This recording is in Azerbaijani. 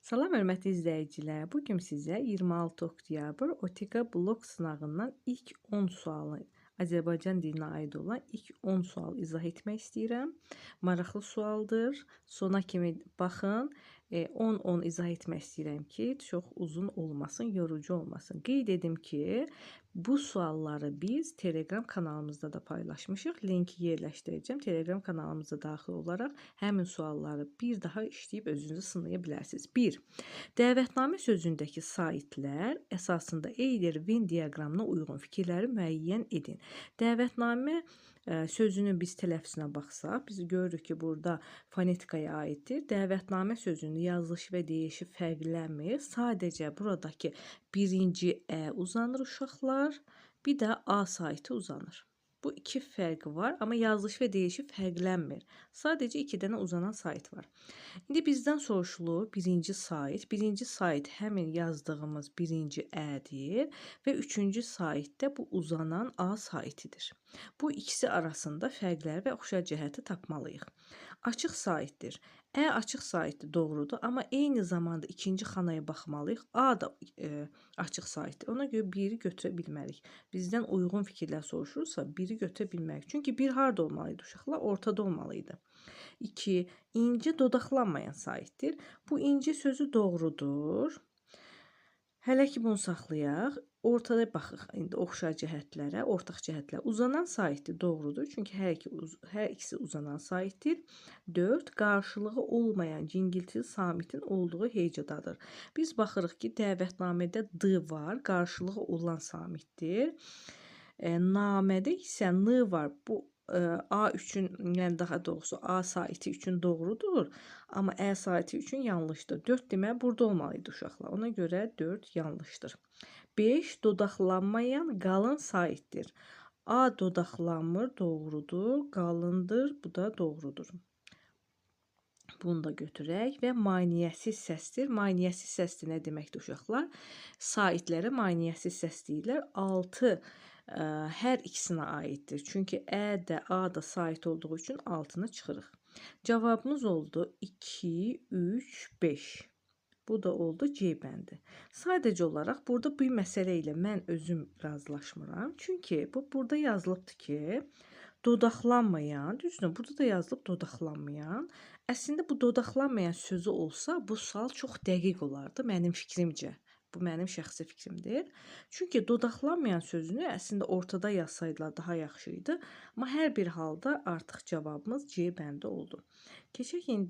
Salam hörmətli izləyicilər. Bu gün sizə 26 oktyabr OTK blok sınağından ilk 10 sualı, Azərbaycan dilinə aid olan ilk 10 sual izah etmək istəyirəm. Maraqlı sualdır. Sona kimi baxın. 10-10 izah etmək istəyirəm ki, çox uzun olmasın, yorucu olmasın. Qeyd edim ki, bu sualları biz Telegram kanalımızda da paylaşmışıq. Linki yerləşdirəcəm. Telegram kanalımıza daxil olaraq həmin sualları bir daha işləyib özünüzü sınaya bilərsiniz. 1. Dəvətnamə sözündəki saitlər əsasında Euler Venn diaqramına uyğun fikirləri müəyyən edin. Dəvətnamə sözünün biz tələffüzünə baxsaq, biz görürük ki, burada fonetikaya aiddir. Dəvətnamə sözünün yazılışı və deyişi fərqlənmir. Sadəcə buradakı birinci uzanır uşaqlar, bir də A saiti uzanır. Bu iki fərqi var, amma yazılış və deyişi fərqlənmir. Sadəcə iki dənə uzanan sait var. İndi bizdən soruşulur birinci sait. Birinci sait həmin yazdığımız birinci ədir və üçüncü sait də bu uzanan A saitidir. Bu ikisi arasında fərqləri və oxşar cəhəti tapmalıyıq. Açıq saitdir. Açıq saitdir, doğrudur. Amma eyni zamanda ikinci xanaya baxmalıyıq. A da açıq saitdir. Ona görə biri götürə bilmərik. Bizdən uyğun fikirlər soruşursa, biri götürə bilmərik. Çünki bir harda olmalıydı uşaqlar? Ortada olmalıydı. 2. İnci dodaqlanmayan saitdir. Bu inci sözü doğrudur. Hələ ki bunu saxlayaq. Ortada baxıq indi oxşar cəhətlərə, ortaq cəhətlər. Uzanan saitdir, doğrudur. Çünki hər ikisi uzanan saitdir. 4. Qarşılığı olmayan cingiltili samitin olduğu heycadadır. Biz baxırıq ki, dəvətnamədə D var, qarşılığı olan samitdir. Namədə isə N var. Bu A üçün, yəni daha doğrusu A saiti üçün doğrudur, amma Ə saiti üçün yanlışdır. 4 demək burada olmalıydı uşaqlar. Ona görə 4 yanlışdır. 5. Dodaqlanmayan qalın saitdir. A dodaqlanmır, doğrudur. Qalındır, bu da doğrudur. Bunu da götürək və maneəsiz səsdir. Maneəsiz səsdir nə deməkdir uşaqlar? Saitlərə maneəsiz səs deyirlər. 6 hər ikisinə aiddir. Çünki Ə də, A da sait olduğu üçün altını çıxırıq. Cavabımız oldu 2, 3, 5. Bu da oldu C bəndi. Sadəcə olaraq burada bu məsələ ilə mən özüm razılaşmıram. Çünki burada yazılıbdır ki, dodaqlanmayan, düzdür, burada da yazılıb dodaqlanmayan. Əslində bu dodaqlanmayan sözü olsa, bu sual çox dəqiq olardı mənim fikrimcə. Bu mənim şəxsi fikrimdir. Çünki dodaqlanmayan sözünü əslində ortada yazsaydılar daha yaxşı idi. Amma hər bir halda artıq cavabımız C bəndi oldu. Keçək indi